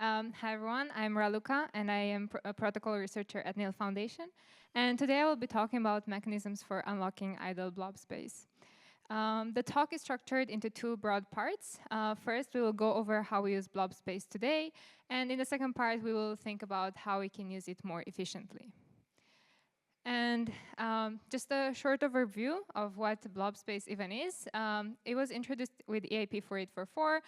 Hi everyone, I'm Raluca and I am a protocol researcher at Neil Foundation. And today I will be talking about mechanisms for unlocking idle blob space. The talk is structured into two broad parts. First, we will go over how we use blob space today. And in the second part, we will think about how we can use it more efficiently. And just a short overview of what Blobspace even is. It was introduced with EIP 4844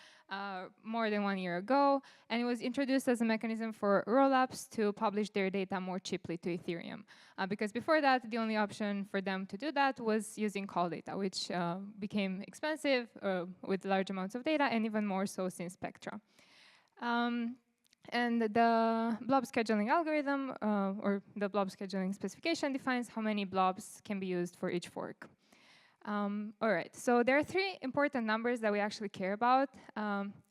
more than 1 year ago, and it was introduced as a mechanism for rollups to publish their data more cheaply to Ethereum. Because before that, the only option for them to do that was using calldata, which became expensive with large amounts of data, and even more so since Pectra. And the blob scheduling algorithm, or the blob scheduling specification, defines how many blobs can be used for each fork. All right, so there are three important numbers that we actually care about.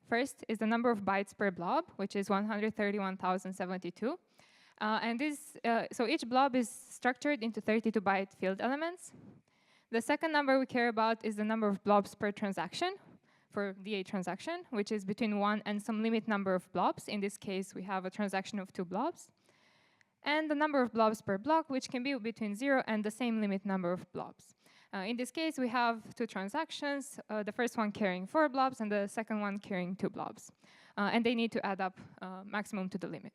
First is the number of bytes per blob, which is 131,072. And so each blob is structured into 32-byte field elements. The second number we care about is the number of blobs per transaction, for DA transaction, which is between 1 and some limit number of blobs. In this case, we have a transaction of 2 blobs. And the number of blobs per block, which can be between 0 and the same limit number of blobs. In this case, we have 2 transactions, the first one carrying 4 blobs and the second one carrying 2 blobs. And they need to add up maximum to the limit.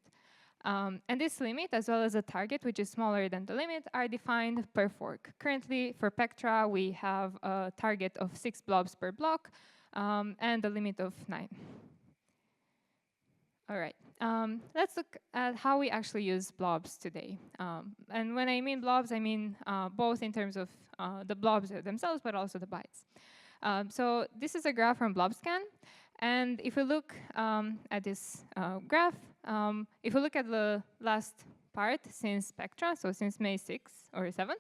And this limit, as well as a target, which is smaller than the limit, are defined per fork. Currently, for Pectra, we have a target of 6 blobs per block, and a limit of 9. All right, let's look at how we actually use blobs today. And when I mean blobs, I mean both in terms of the blobs themselves, but also the bytes. So this is a graph from Blobscan. And if we look at this graph, if we look at the last part since Pectra, so since May 6 or 7,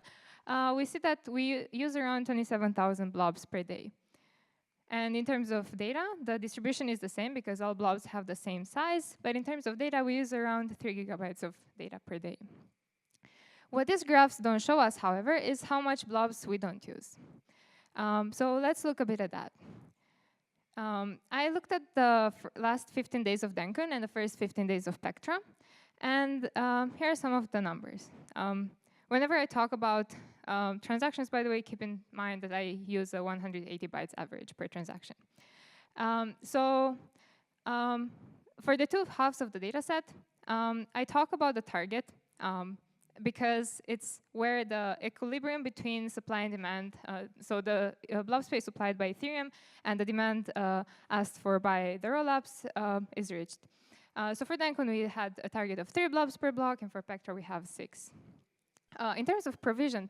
we see that we use around 27,000 blobs per day. And in terms of data, the distribution is the same because all blobs have the same size. But in terms of data, we use around 3 gigabytes of data per day. What these graphs don't show us, however, is how much blobs we don't use. So let's look a bit at that. I looked at the last 15 days of Dankun and the first 15 days of Pectra. And here are some of the numbers. Whenever I talk about transactions, by the way, keep in mind that I use a 180 bytes average per transaction. For the two halves of the data set, I talk about the target because it's where the equilibrium between supply and demand, so the blob space supplied by Ethereum and the demand asked for by the rollups is reached. So for Dankun, we had a target of 3 blobs per block, and for Pectra, we have 6. In terms of provisioned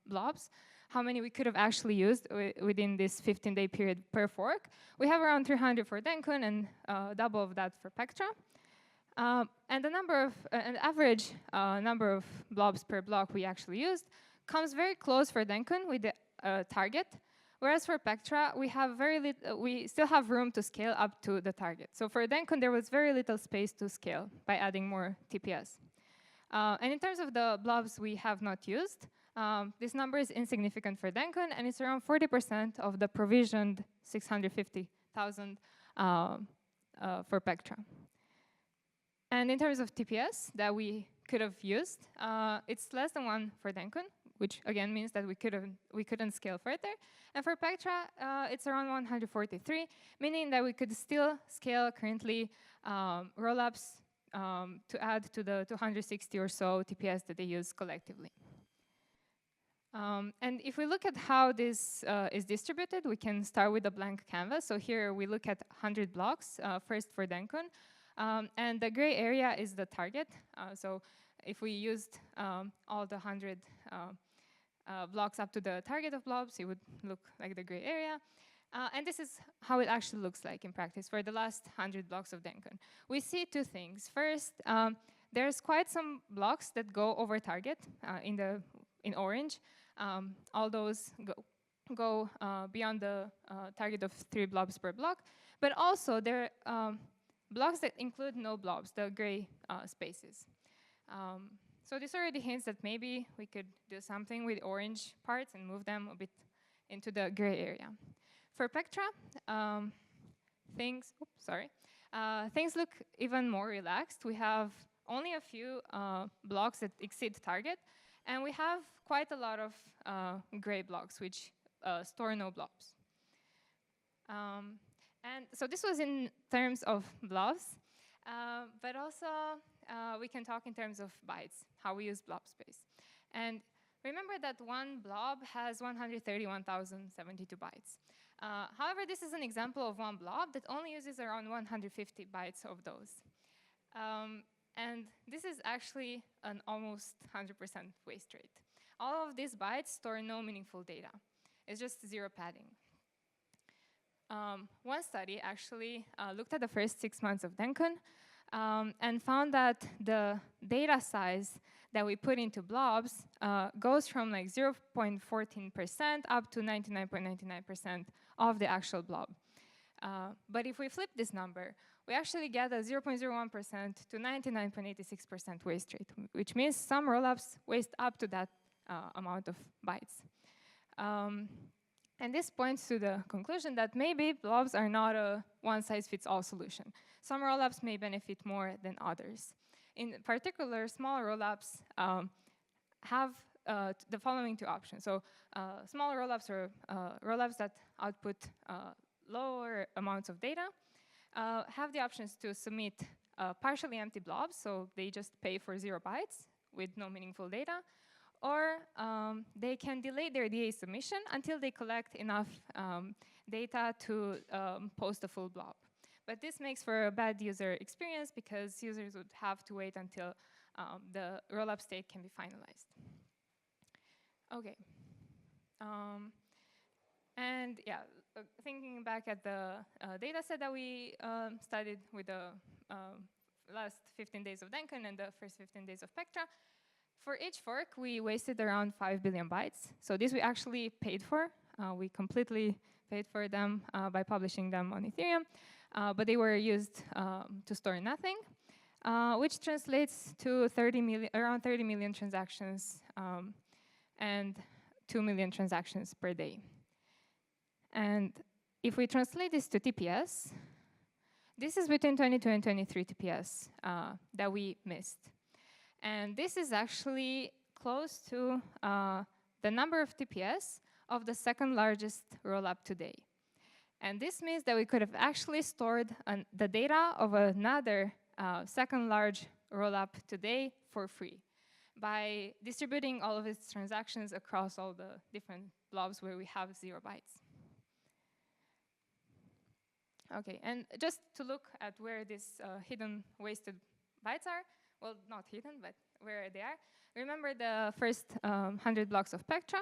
blobs, how many we could have actually used within this 15-day period per fork, we have around 300 for Dankun and double of that for Pectra. And the number of, an average number of blobs per block we actually used comes very close for Dankun with the target, whereas for Pectra, we have we still have room to scale up to the target. So for Dankun, there was very little space to scale by adding more TPS. And in terms of the blobs we have not used, this number is insignificant for Dankun, and it's around 40% of the provisioned 650,000 for Pectra. And in terms of TPS that we could have used, it's less than 1 for Dankun, which again means that we couldn't scale further. And for Pectra, it's around 143, meaning that we could still scale currently rollups to add to the 260 or so TPS that they use collectively. And if we look at how this is distributed, we can start with a blank canvas. So here we look at 100 blocks, first for Dankun. And the gray area is the target. So if we used all the 100 blocks up to the target of blobs, it would look like the gray area. And this is how it actually looks like in practice for the last 100 blocks of Dankun. We see 2 things. First, there's quite some blocks that go over target in orange. All those go beyond the target of 3 blobs per block. But also, there are blocks that include no blobs, the gray spaces. So this already hints that maybe we could do something with orange parts and move them a bit into the gray area. For Pectra, Things look even more relaxed. We have only a few blocks that exceed target, and we have quite a lot of gray blocks, which store no blobs. And so this was in terms of blobs, but also we can talk in terms of bytes, how we use Blobspace. And remember that one blob has 131,072 bytes. However, this is an example of one blob that only uses around 150 bytes of those. And this is actually an almost 100% waste rate. All of these bytes store no meaningful data. It's just zero padding. One study actually looked at the first 6 months of Danksharding and found that the data size that we put into blobs goes from like 0.14% up to 99.99% of the actual blob. But if we flip this number, we actually get a 0.01% to 99.86% waste rate, which means some rollups waste up to that amount of bytes. And this points to the conclusion that maybe blobs are not a one-size-fits-all solution. Some rollups may benefit more than others. In particular, small rollups have the following two options. So small rollups are rollups that output lower amounts of data, have the options to submit partially empty blobs, so they just pay for 0 bytes with no meaningful data, or they can delay their DA submission until they collect enough data to post a full blob. But this makes for a bad user experience because users would have to wait until the rollup state can be finalized. Okay. And yeah, thinking back at the data set that we studied with the last 15 days of Danksharding and the first 15 days of Pectra, for each fork, we wasted around 5 billion bytes. So this we actually paid for. We completely paid for them by publishing them on Ethereum. But they were used to store nothing, which translates to around 30 million transactions and 2 million transactions per day. And if we translate this to TPS, this is between 22 and 23 TPS that we missed. And this is actually close to the number of TPS of the second largest rollup today. And this means that we could have actually stored the data of another second large rollup today for free by distributing all of its transactions across all the different blobs where we have 0 bytes. Okay, and just to look at where these hidden wasted bytes are, well, not hidden, but where they are. Remember the first 100 blocks of Pectra.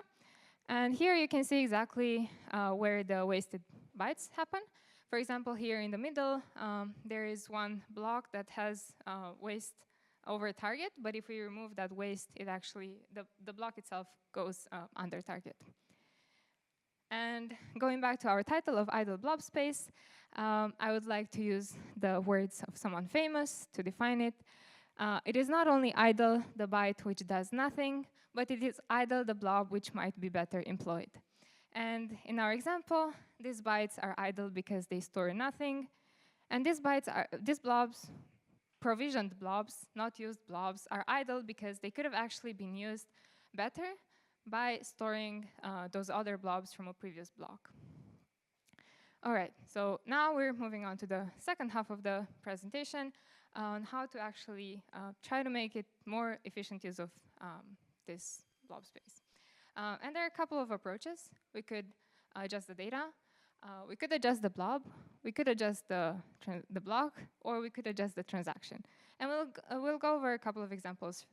And here you can see exactly where the wasted bytes happen. For example, here in the middle, there is one block that has waste over target. But if we remove that waste, it actually, the block itself goes under target. And going back to our title of idle blob space, I would like to use the words of someone famous to define it. It is not only idle, the byte which does nothing, but it is idle, the blob which might be better employed. And in our example, these bytes are idle because they store nothing. And these blobs, provisioned blobs, not used blobs, are idle because they could have actually been used better by storing those other blobs from a previous block. All right, so now we're moving on to the second half of the presentation on how to actually try to make it more efficient use of this blob space. And there are a couple of approaches. We could adjust the data, we could adjust the blob, we could adjust the block, or we could adjust the transaction. And we'll go over a couple of examples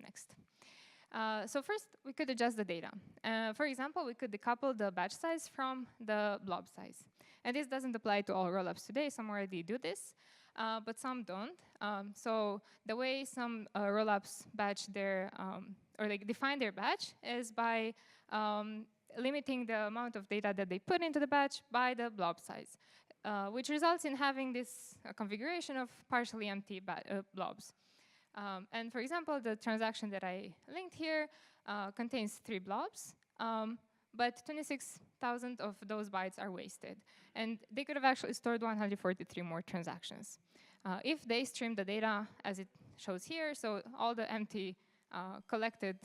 next. So first, we could adjust the data. For example, we could decouple the batch size from the blob size. And this doesn't apply to all rollups today. Some already do this, but some don't. So the way some rollups batch their, or like define their batch is by limiting the amount of data that they put into the batch by the blob size, which results in having this configuration of partially empty blobs. And for example, the transaction that I linked here contains 3 blobs, but 26 100,000 of those bytes are wasted. And they could have actually stored 143 more transactions. If they stream the data as it shows here, so all the empty collected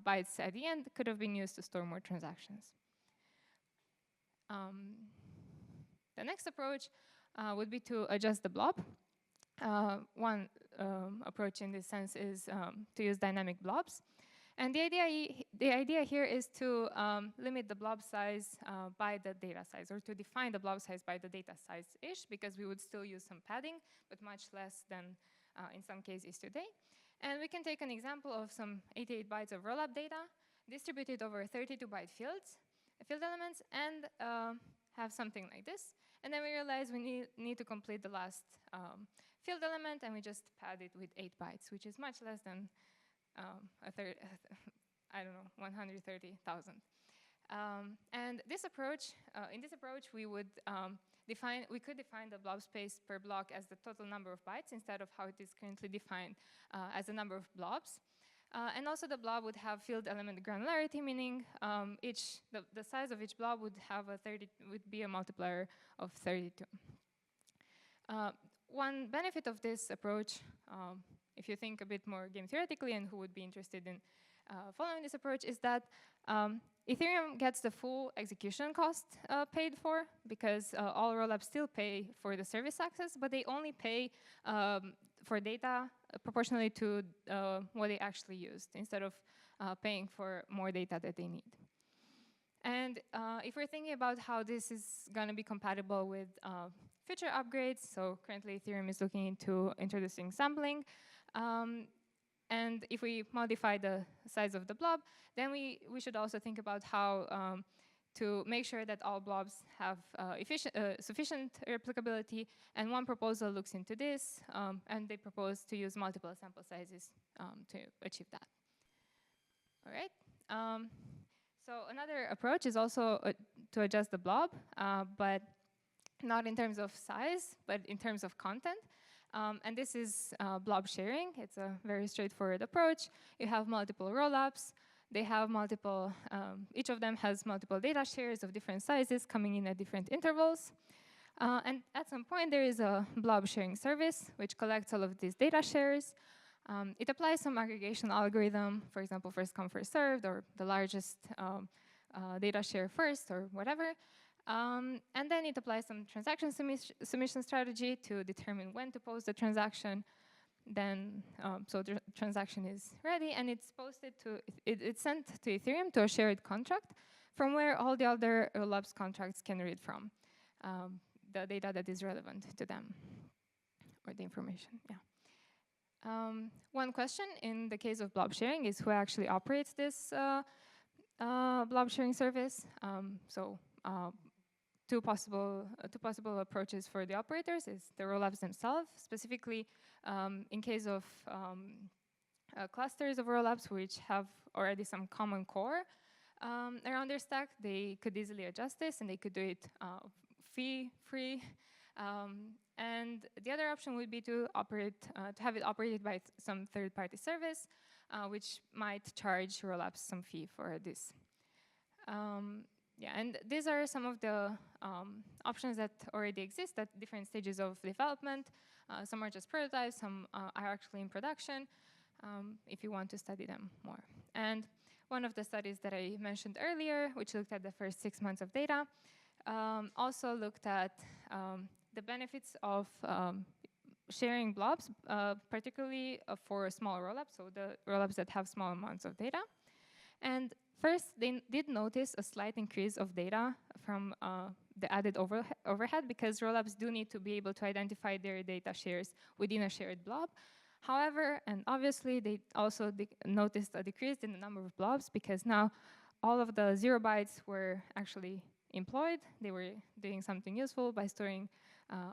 bytes at the end could have been used to store more transactions. The next approach would be to adjust the blob. One approach in this sense is to use dynamic blobs. And the idea here is to limit the blob size by the data size, or to define the blob size by the data size-ish, because we would still use some padding, but much less than in some cases today. And we can take an example of some 88 bytes of rollup data distributed over 32-byte field elements, and have something like this. And then we realize we need to complete the last field element, and we just pad it with 8 bytes, which is much less than I don't know, 130,000. And this approach, in this approach, we would could define the blob space per block as the total number of bytes instead of how it is currently defined as the number of blobs. And also the blob would have field element granularity, meaning the size of each blob would have would be a multiplier of 32. One benefit of this approach, if you think a bit more game theoretically and who would be interested in following this approach, is that Ethereum gets the full execution cost paid for, because all rollups still pay for the service access, but they only pay for data proportionally to what they actually used, instead of paying for more data that they need. And if we're thinking about how this is going to be compatible with future upgrades, so currently Ethereum is looking into introducing sampling. And if we modify the size of the blob, then we should also think about how to make sure that all blobs have sufficient replicability. And one proposal looks into this, and they propose to use multiple sample sizes to achieve that. All right. So another approach is also to adjust the blob, but not in terms of size, but in terms of content. And this is blob sharing. It's a very straightforward approach. You have multiple rollups. They have multiple, each of them has multiple data shares of different sizes coming in at different intervals. And at some point, there is a blob sharing service, which collects all of these data shares. It applies some aggregation algorithm, for example, first come, first served, or the largest data share first, or whatever. And then it applies some transaction submission strategy to determine when to post the transaction. Then, so the transaction is ready, and it's posted to, it's sent to Ethereum to a shared contract, from where all the other rollups contracts can read from the data that is relevant to them, or the information, yeah. One question in the case of blob sharing is who actually operates this blob sharing service. Two possible approaches for the operators is the rollups themselves. Specifically, in case of clusters of rollups which have already some common core around their stack, they could easily adjust this, and they could do it fee-free. And the other option would be to have it operated by some third-party service, which might charge rollups some fee for this. Yeah, and these are some of the options that already exist at different stages of development. Some are just prototypes, some are actually in production, if you want to study them more. And one of the studies that I mentioned earlier, which looked at the first 6 months of data, also looked at the benefits of sharing blobs, particularly for small rollups, so the rollups that have small amounts of data. And first, they did notice a slight increase of data from the added overhead, because rollups do need to be able to identify their data shares within a shared blob. However, and obviously, they also noticed a decrease in the number of blobs, because now all of the 0 bytes were actually employed. They were doing something useful by storing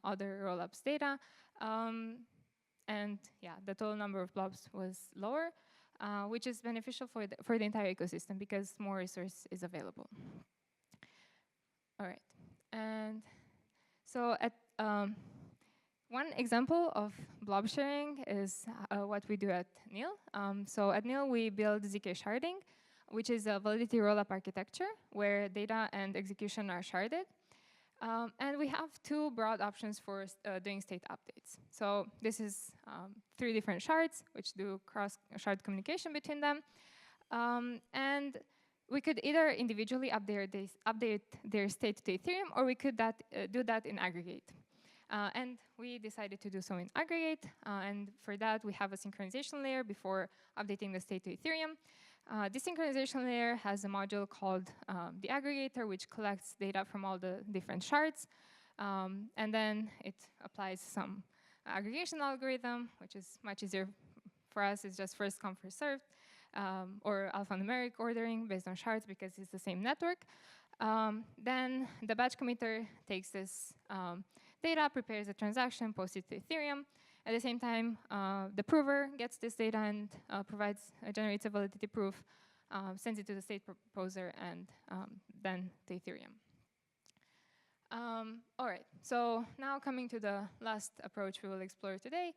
other rollups data. And yeah, the total number of blobs was lower. Which is beneficial for the entire ecosystem, because more resource is available. All right, and so one example of blob sharing is what we do at NIL. So at NIL, we build zkSharding, which is a validity rollup architecture where data and execution are sharded. And we have two broad options for doing state updates. So this is 3 different shards, which do cross-shard communication between them. And we could either individually update their state to Ethereum, or we could do that in aggregate. And we decided to do so in aggregate. And for that, we have a synchronization layer before updating the state to Ethereum. This synchronization layer has a module called the aggregator, which collects data from all the different shards. And then it applies some aggregation algorithm, which is much easier for us. It's just first come, first served, or alphanumeric ordering based on shards because it's the same network. Then the batch committer takes this data, prepares a transaction, posts it to Ethereum. At the same time, the prover gets this data and generates a validity proof, sends it to the state proposer, and then to Ethereum. All right, so now coming to the last approach we will explore today,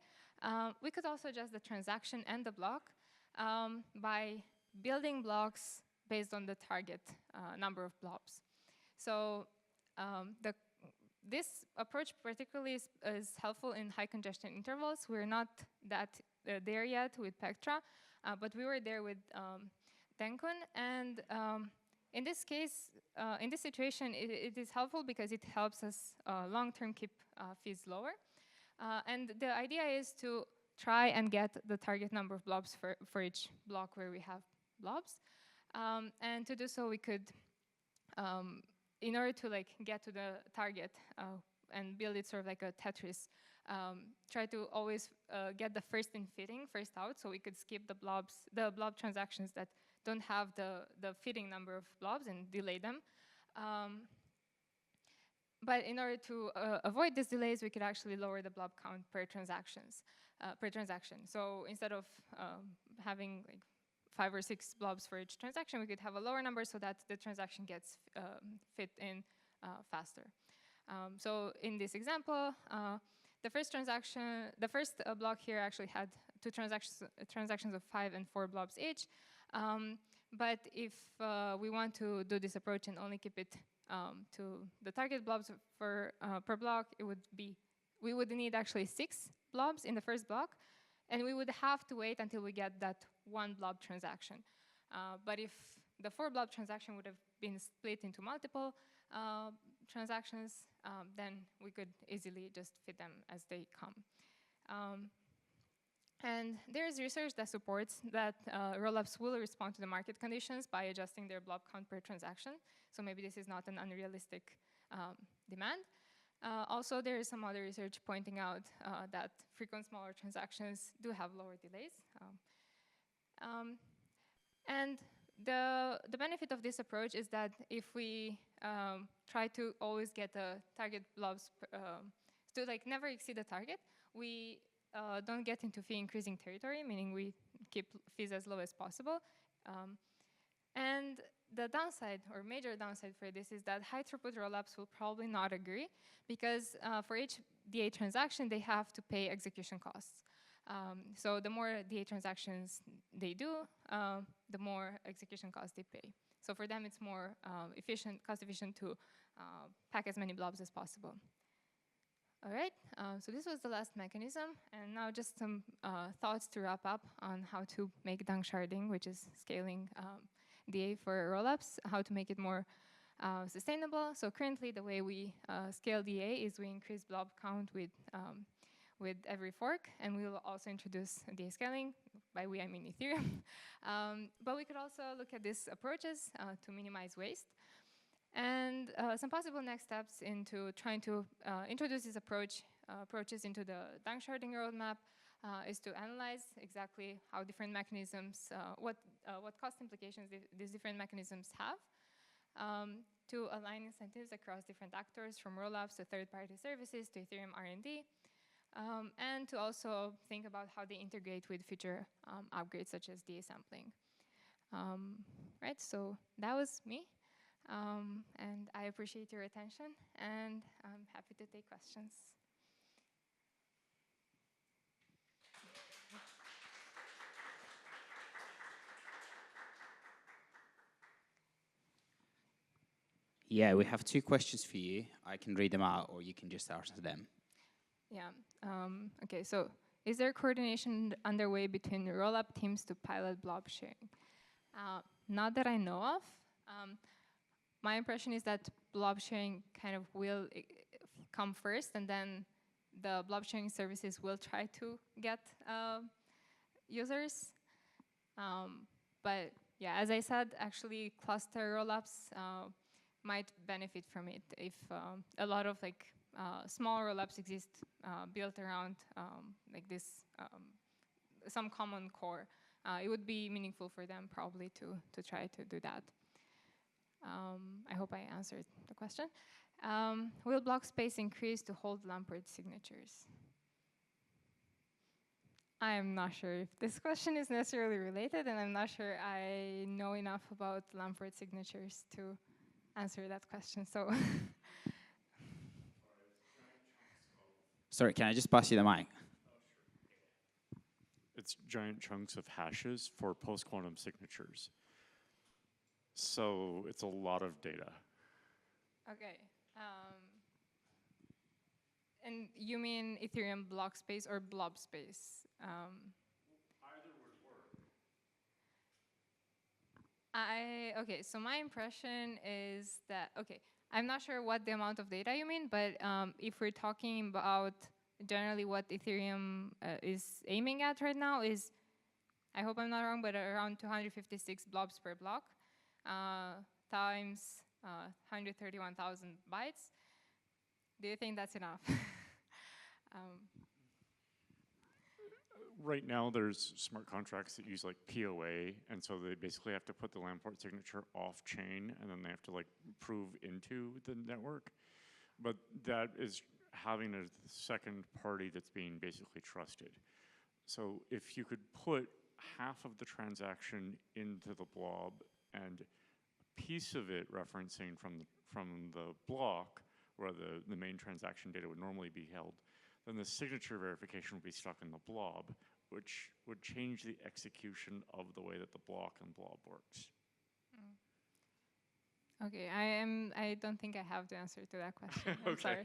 we could also adjust the transaction and the block by building blocks based on the target number of blobs. So this approach particularly is helpful in high congestion intervals. We're not that there yet with Pectra, but we were there with Danksharding. And in this case, in this situation, it is helpful because it helps us long-term keep fees lower. And the idea is to try and get the target number of blobs for each block where we have blobs. And to do so, we could in order to get to the target and build it sort of like a Tetris, try to always get the first in fitting, first out, so we could skip the blob transactions that don't have the fitting number of blobs and delay them. But in order to avoid these delays, we could actually lower the blob count per transaction. So instead of having 5 or 6 blobs for each transaction, we could have a lower number so that the transaction gets fit in faster. So in this example, the first block here actually had 2 transactions of 5 and 4 blobs each. But if we want to do this approach and only keep it to the target blobs per block, we would need actually 6 blobs in the first block. And we would have to wait until we get that 1 blob transaction. But if the 4 blob transaction would have been split into multiple transactions, then we could easily just fit them as they come. And there is research that supports that rollups will respond to the market conditions by adjusting their blob count per transaction. So maybe this is not an unrealistic demand. Also, there is some other research pointing out that frequent smaller transactions do have lower delays. And the benefit of this approach is that if we try to always get the target blobs to never exceed the target, we don't get into fee increasing territory, meaning we keep fees as low as possible. And the downside, or major downside for this, is that high throughput rollups will probably not agree because for each DA transaction, they have to pay execution costs. So the more DA transactions they do, the more execution costs they pay. So for them, it's more cost efficient to pack as many blobs as possible. All right, so this was the last mechanism. And now just some thoughts to wrap up on how to make Danksharding, which is scaling DA for rollups, how to make it more sustainable. So currently, the way we scale DA is we increase blob count with every fork, and we will also introduce DA scaling. By we, I mean Ethereum. But we could also look at these approaches to minimize waste. And some possible next steps into trying to introduce these approaches into the Danksharding roadmap is to analyze exactly how different mechanisms, what cost implications these different mechanisms have, to align incentives across different actors, from rollups to third-party services to Ethereum R&D, and to also think about how they integrate with future upgrades such as DA sampling. Right, so that was me, and I appreciate your attention, and I'm happy to take questions. Yeah, we have 2 questions for you. I can read them out, or you can just answer them. Yeah. Okay, so is there coordination underway between rollup teams to pilot blob sharing? Not that I know of. My impression is that blob sharing kind of will come first, and then the blob sharing services will try to get users. But yeah, as I said, actually cluster rollups might benefit from it if a lot of small rollups exist built around like this some common core. It would be meaningful for them probably to try to do that. I hope I answered the question. Will block space increase to hold Lamport signatures? I am not sure if this question is necessarily related, and I'm not sure I know enough about Lamport signatures to answer that question. So, Sorry, can I just pass you the mic? It's giant chunks of hashes for post-quantum signatures. So it's a lot of data. okay. And you mean Ethereum block space or blob space? Either would work. Okay, so my impression is that, okay, I'm not sure what the amount of data you mean, but if we're talking about generally what Ethereum is aiming at right now is, I hope I'm not wrong, but around 256 blobs per block times 131,000 bytes. Do you think that's enough? Right now, there's smart contracts that use like POA, and so they basically have to put the Lamport signature off chain, and then they have to like prove into the network. But that is having a second party that's being basically trusted. So if you could put half of the transaction into the blob and a piece of it referencing from the block where the main transaction data would normally be held, then the signature verification would be stuck in the blob, which would change the execution of the way that the block and blob works. Okay, I don't think I have the answer to that question. I'm sorry.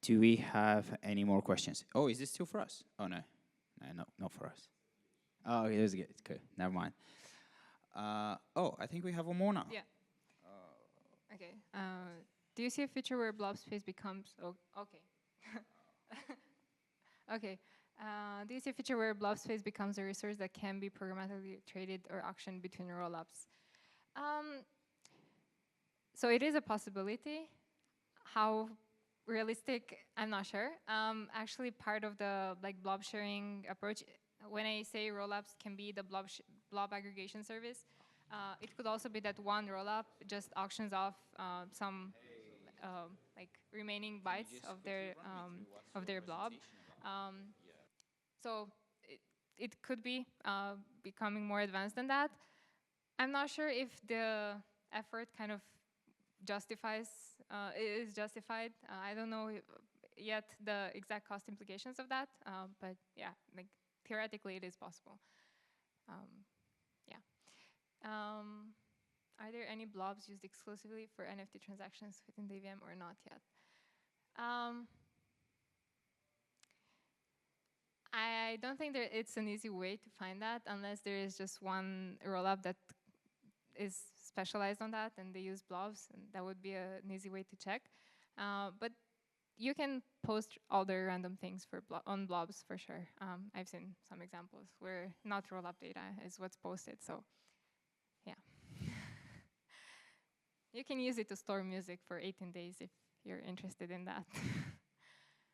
Do we have any more questions? Oh, is this still for us? Oh, no. No, not for us. Oh, okay, that's good. It's good. Never mind. Oh, I think we have one more now. Yeah. Okay. Do you see a future where Blobspace becomes... Oh, okay. Okay. Do you see a future where Blobspace becomes a resource that can be programmatically traded or auctioned between rollups? So it is a possibility. How realistic, I'm not sure. Actually, part of the blob sharing approach, when I say rollups can be the blob aggregation service, it could also be that one rollup just auctions off some remaining bytes of their blob. So it could be becoming more advanced than that. I'm not sure if the effort kind of is justified. I don't know yet the exact cost implications of that, but yeah, theoretically it is possible. Are there any blobs used exclusively for NFT transactions within the EVM or not yet? I don't think it's an easy way to find that unless there is just one rollup that is specialized on that and they use blobs, and that would be an easy way to check. But you can post all the random things on blobs for sure. I've seen some examples where not rollup data is what's posted, so yeah. You can use it to store music for 18 days if you're interested in that.